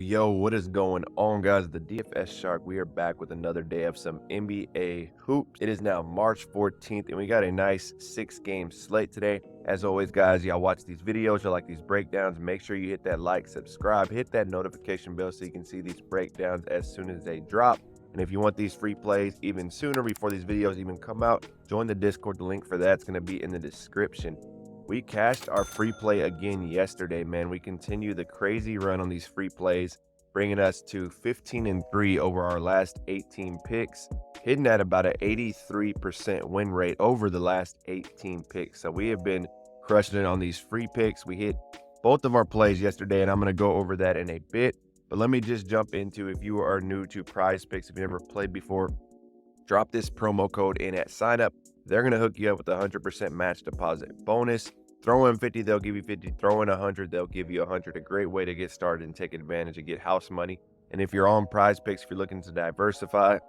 Yo, what is going on, guys? The DFS Shark. We are back with another day of some NBA hoops. It is now March 14th, and we got a nice 6-game slate today. As always, guys, y'all watch these videos, y'all like these breakdowns. Make sure you hit that like, subscribe, hit that notification bell so you can see these breakdowns as soon as they drop. And if you want these free plays even sooner before these videos even come out, join the Discord. The link for that's going to be in the description. We cashed our free play again yesterday, man. We continue the crazy run on these free plays, bringing us to 15-3 over our last 18 picks, hitting at about an 83% win rate over the last 18 picks. So we have been crushing it on these free picks. We hit both of our plays yesterday, and I'm going to go over that in a bit. But let me just jump into, if you are new to Prizepicks, if you've never played before, drop this promo code in at sign up. They're going to hook you up with a 100% match deposit bonus. Throw in 50, they'll give you 50. Throw in 100, they'll give you 100. A great way to get started and take advantage and get house money. And if you're on Prizepicks, if you're looking to diversify,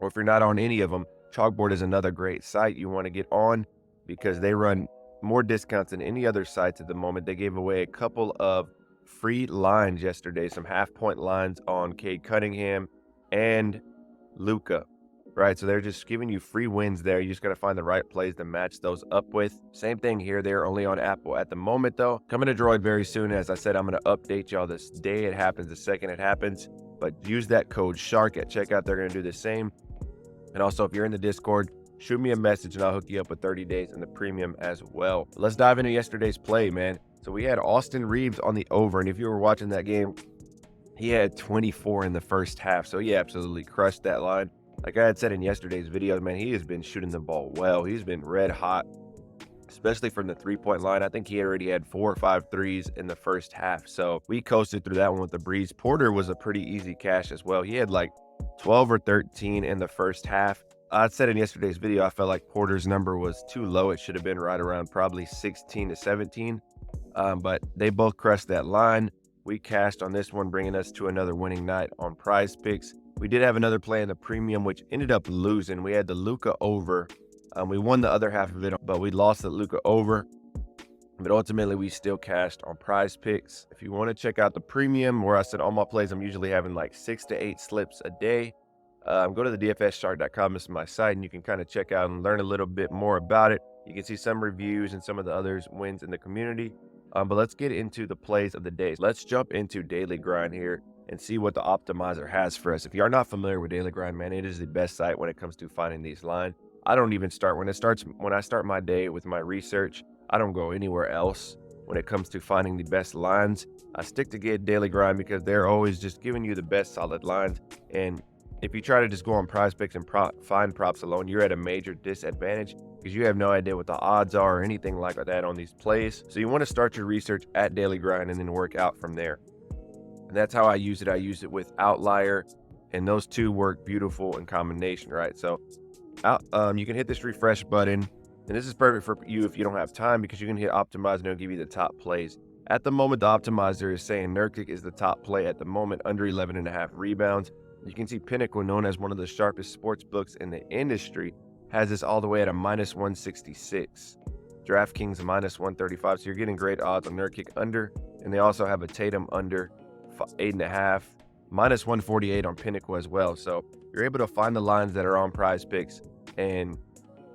or if you're not on any of them, CHALKBOARD is another great site you want to get on because they run more discounts than any other sites at the moment. They gave away a couple of free lines yesterday, some half-point lines on Cade Cunningham and Luka. Right, so they're just giving you free wins there. You just got to find the right plays to match those up with. Same thing here. They're only on Apple at the moment, though. Coming to Droid very soon. As I said, I'm going to update y'all this day it happens, the second it happens. But use that code SHARK at checkout. They're going to do the same. And also, if you're in the Discord, shoot me a message and I'll hook you up with 30 days in the premium as well. Let's dive into yesterday's play, man. So we had Austin Reeves on the over. And if you were watching that game, he had 24 in the first half. So he absolutely crushed that line. Like I had said in yesterday's video, man, he has been shooting the ball well. He's been red hot, especially from the three-point line. I think he already had 4 or 5 threes in the first half. So we coasted through that one with the breeze. Porter was a pretty easy cash as well. He had like 12 or 13 in the first half. I said in yesterday's video, I felt like Porter's number was too low. It should have been right around probably 16 to 17. But they both crushed that line. We cashed on this one, bringing us to another winning night on Prizepicks. We did have another play in the premium, which ended up losing. We had the Luka over. We won the other half of it, but we lost the Luka over. But ultimately, we still cashed on Prizepicks. If you want to check out the premium, where I said all my plays, I'm usually having like 6 to 8 slips a day. Go to the dfsshark.com. This is my site, and you can kind of check out and learn a little bit more about it. You can see some reviews and some of the others wins in the community. But let's get into the plays of the day. Let's jump into Daily Grind here and see what the optimizer has for us. If you are not familiar with Daily Grind, man, it is the best site when it comes to finding these lines. I don't even start when I start my day with my research. I don't go anywhere else when it comes to finding the best lines. I stick to Daily Grind because they're always just giving you the best solid lines. And if you try to just go on Prizepicks and find props alone, you're at a major disadvantage because you have no idea what the odds are or anything like that on these plays. So you want to start your research at Daily Grind and then work out from there. And that's how I use it. I use it with Outlier, and those two work beautiful in combination, right? So you can hit this refresh button, and this is perfect for you if you don't have time because you can hit optimize and it'll give you the top plays. At the moment, the optimizer is saying Nurkic is the top play at the moment, under 11.5 rebounds. You can see Pinnacle, known as one of the sharpest sports books in the industry, has this all the way at a minus 166. DraftKings minus 135. So you're getting great odds on Nurkic under, and they also have a Tatum under 8.5, minus 148 on Pinnacle as well. So you're able to find the lines that are on Prizepicks and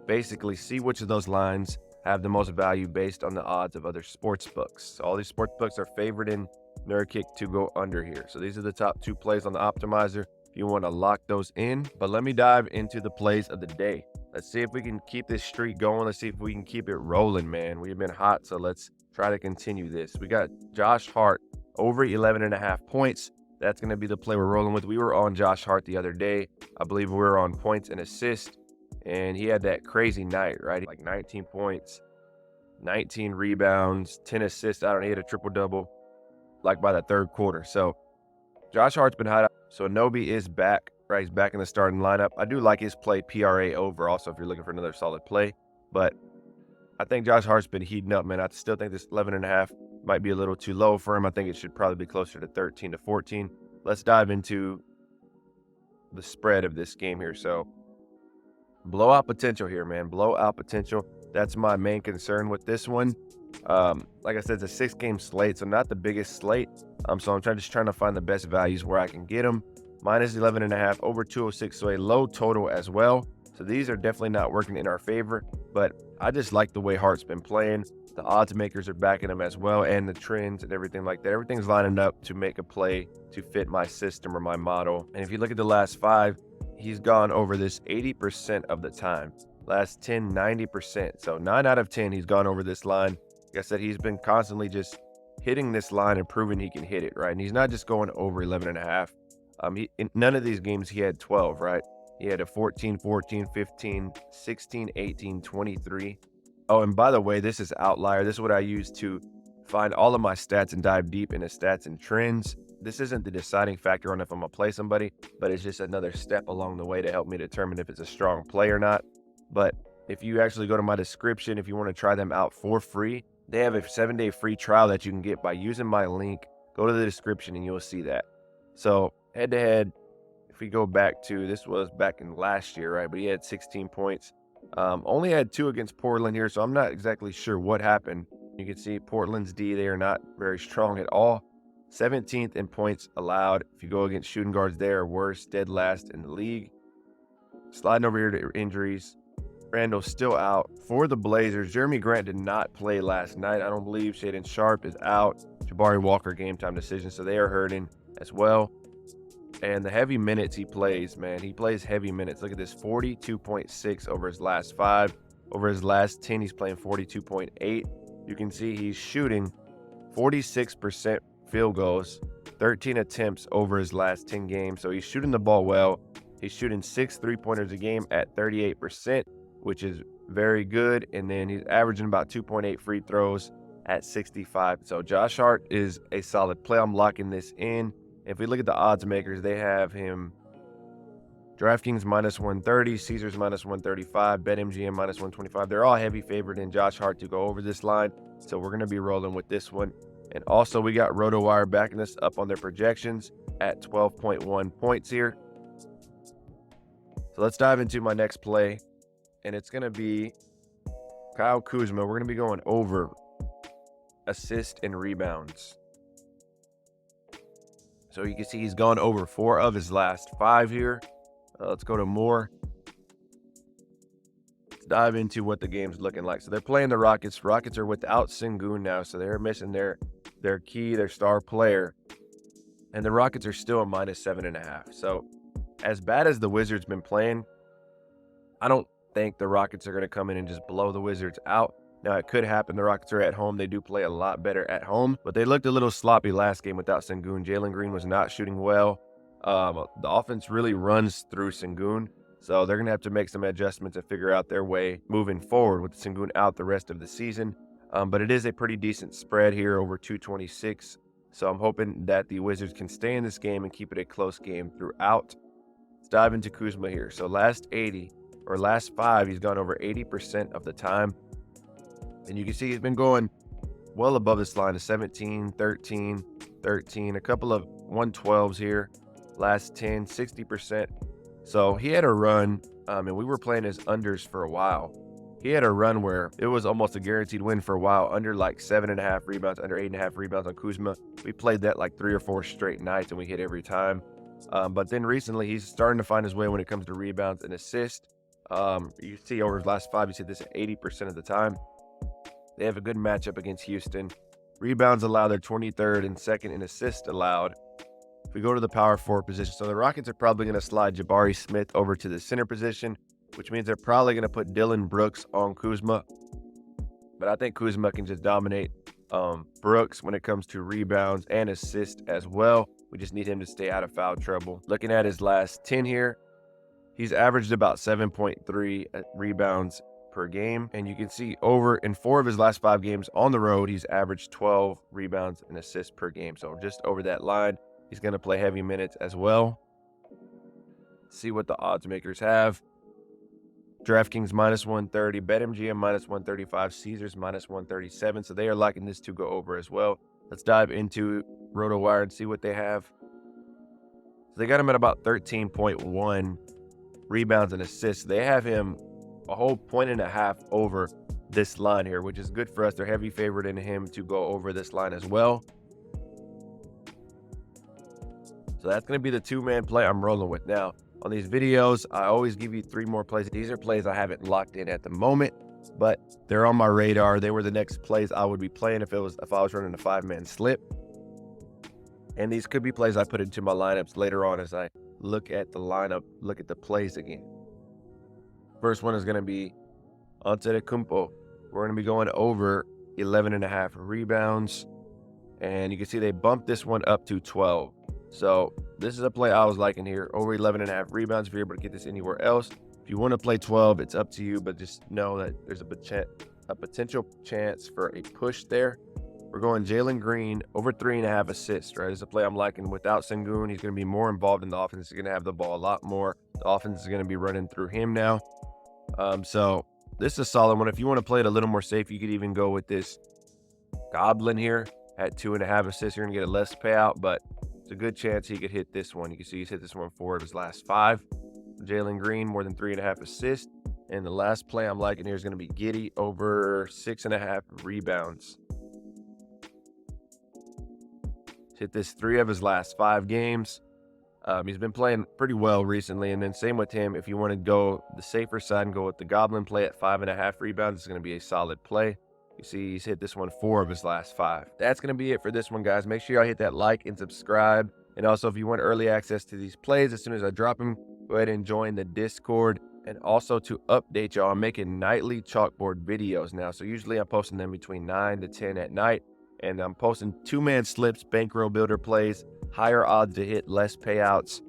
basically see which of those lines have the most value based on the odds of other sports books. So all these sports books are favoriting Nurkic to go under here. So these are the top 2 plays on the optimizer if you want to lock those in. But let me dive into the plays of the day. Let's see if we can keep this streak going. Let's see if we can keep it rolling, man. We've been hot, so let's try to continue this. We got Josh Hart over 11.5 points. That's going to be the play we're rolling with. We were on Josh Hart the other day. I believe we were on points and assists, and he had that crazy night, right? Like 19 points, 19 rebounds, 10 assists. I don't know, he had a triple-double like by the third quarter. So Josh Hart's been hot. So Nobi is back, right? He's back in the starting lineup. I do like his play PRA over also if you're looking for another solid play. But I think Josh Hart's been heating up, man. I still think this 11.5 might be a little too low for him. I think it should probably be closer to 13 to 14. Let's dive into the spread of this game here. So blowout potential here, man. Blowout potential. That's my main concern with this one. Like I said, it's a 6-game slate, so not the biggest slate. So I'm just trying to find the best values where I can get them. Minus 11.5, over 206, so a low total as well. So these are definitely not working in our favor, but I just like the way Hart's been playing. The odds makers are backing him as well, and the trends and everything like that. Everything's lining up to make a play to fit my system or my model. And if you look at the last 5, he's gone over this 80% of the time. Last 10, 90%. So 9 out of 10, he's gone over this line. Like I said, he's been constantly just hitting this line and proving he can hit it, right? And he's not just going over 11.5. In none of these games he had 12, right? He had a 14, 14, 15, 16, 18, 23. Oh, and by the way, this is outlier. This is what I use to find all of my stats and dive deep into stats and trends. This isn't the deciding factor on if I'm going to play somebody, but it's just another step along the way to help me determine if it's a strong play or not. But if you actually go to my description, if you want to try them out for free, they have a 7-day free trial that you can get by using my link. Go to the description and you'll see that. So head to head, if we go back to, this was back in last year, right? But he had 16 points. Only had 2 against Portland here, so I'm not exactly sure what happened. You can see Portland's D, they are not very strong at all. 17th in points allowed. If you go against shooting guards, they are worse, dead last in the league. Sliding over here to injuries. Randall's still out for the Blazers. Jeremy Grant did not play last night. I don't believe Shaedon Sharpe is out. Jabari Walker game time decision, so they are hurting as well. And the heavy minutes he plays, man, he plays heavy minutes. Look at this, 42.6 over his last 5. Over his last 10, he's playing 42.8. You can see he's shooting 46% field goals, 13 attempts over his last 10 games. So he's shooting the ball well. He's shooting 6 3-pointers a game at 38%, which is very good. And then he's averaging about 2.8 free throws at 65. So Josh Hart is a solid play. I'm locking this in. If we look at the odds makers, they have him DraftKings minus 130, Caesars minus 135, BetMGM minus 125. They're all heavy favored in Josh Hart to go over this line. So we're going to be rolling with this one. And also we got RotoWire backing us up on their projections at 12.1 points here. So let's dive into my next play. And it's going to be Kyle Kuzma. We're going to be going over assist and rebounds. So you can see he's gone over 4 of his last 5 here. Let's go to more. Let's dive into what the game's looking like. So they're playing the Rockets. Rockets are without Sengun now, so they're missing their key, their star player. And the Rockets are still a minus 7.5. So as bad as the Wizards been playing, I don't think the Rockets are going to come in and just blow the Wizards out. Now, it could happen. The Rockets are at home. They do play a lot better at home, but they looked a little sloppy last game without Sengun. Jalen Green was not shooting well. The offense really runs through Sengun, so they're going to have to make some adjustments and figure out their way moving forward with Sengun out the rest of the season. But it is a pretty decent spread here, over 226. So I'm hoping that the Wizards can stay in this game and keep it a close game throughout. Let's dive into Kuzma here. So last 5, he's gone over 80% of the time. And you can see he's been going well above this line of 17, 13, 13, a couple of 112s here. Last 10, 60%. So he had a run, and we were playing his unders for a while. He had a run where it was almost a guaranteed win for a while, under like 7.5 rebounds, under 8.5 rebounds on Kuzma. We played that like 3 or 4 straight nights, and we hit every time. But then recently, he's starting to find his way when it comes to rebounds and assists. You see over his last 5, you see this at 80% of the time. They have a good matchup against Houston. Rebounds allowed, they're 23rd and 2nd in assists allowed. If we go to the power forward position, so the Rockets are probably going to slide Jabari Smith over to the center position, which means they're probably going to put Dylan Brooks on Kuzma. But I think Kuzma can just dominate Brooks when it comes to rebounds and assists as well. We just need him to stay out of foul trouble. Looking at his last 10 here, he's averaged about 7.3 rebounds per game, and you can see over in 4 of his last 5 games on the road, he's averaged 12 rebounds and assists per game. So just over that line. He's going to play heavy minutes as well. See what the odds makers have. DraftKings minus 130, BetMGM minus 135, Caesars minus 137. So they are liking this to go over as well. Let's dive into RotoWire and see what they have. So they got him at about 13.1 rebounds and assists. They have him a whole 1.5 over this line here, which is good for us. They're heavy favorite in him to go over this line as well. So that's going to be the 2-man play I'm rolling with. Now, on these videos, I always give you 3 more plays. These are plays I haven't locked in at the moment, but they're on my radar. They were the next plays I would be playing if I was running a 5-man slip. And these could be plays I put into my lineups later on as I look at the lineup, look at the plays again. First one is going to be Antetokounmpo. We're going to be going over 11.5 rebounds. And you can see they bumped this one up to 12. So this is a play I was liking here, over 11.5 rebounds. If you're able to get this anywhere else, if you want to play 12, it's up to you, but just know that there's a potential chance for a push there. We're going Jalen Green over 3.5 assists, right? It's a play I'm liking. Without Sengun, he's going to be more involved in the offense. He's going to have the ball a lot more. The offense is going to be running through him now. So this is a solid one. If you want to play it a little more safe, you could even go with this Goblin here at 2.5 assists. You're going to get a less payout, but it's a good chance he could hit this one. You can see he's hit this one 4 of his last 5. Jalen Green, more than 3.5 assists. And the last play I'm liking here is going to be Giddey over 6.5 rebounds. Hit this 3 of his last 5 games. He's been playing pretty well recently. And then same with him. If you want to go the safer side and go with the Goblin play at 5.5 rebounds, it's going to be a solid play. You see he's hit this one 4 of his last 5. That's going to be it for this one, guys. Make sure y'all hit that like and subscribe. And also, if you want early access to these plays as soon as I drop them, go ahead and join the Discord. And also to update y'all, I'm making nightly chalkboard videos now. So usually I'm posting them between 9 to 10 at night. And I'm posting 2-man slips, bankroll builder plays, higher odds to hit, less payouts.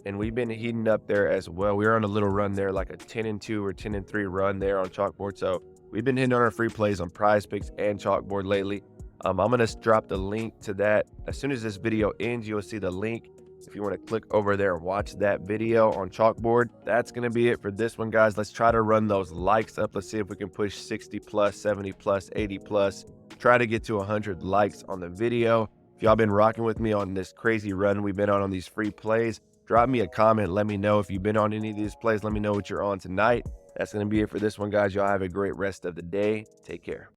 And we've been heating up there as well. We were on a little run there, like a 10-2 or 10-3 run there on chalkboard. So we've been hitting on our free plays on Prizepicks and chalkboard lately. I'm going to drop the link to that. As soon as this video ends, you'll see the link. If you want to click over there and watch that video on chalkboard, that's going to be it for this one, guys. Let's try to run those likes up. Let's see if we can push 60 plus, 70 plus, 80 plus. Try to get to 100 likes on the video. If y'all been rocking with me on this crazy run we've been on these free plays, drop me a comment. Let me know if you've been on any of these plays. Let me know what you're on tonight. That's going to be it for this one, guys. Y'all have a great rest of the day. Take care.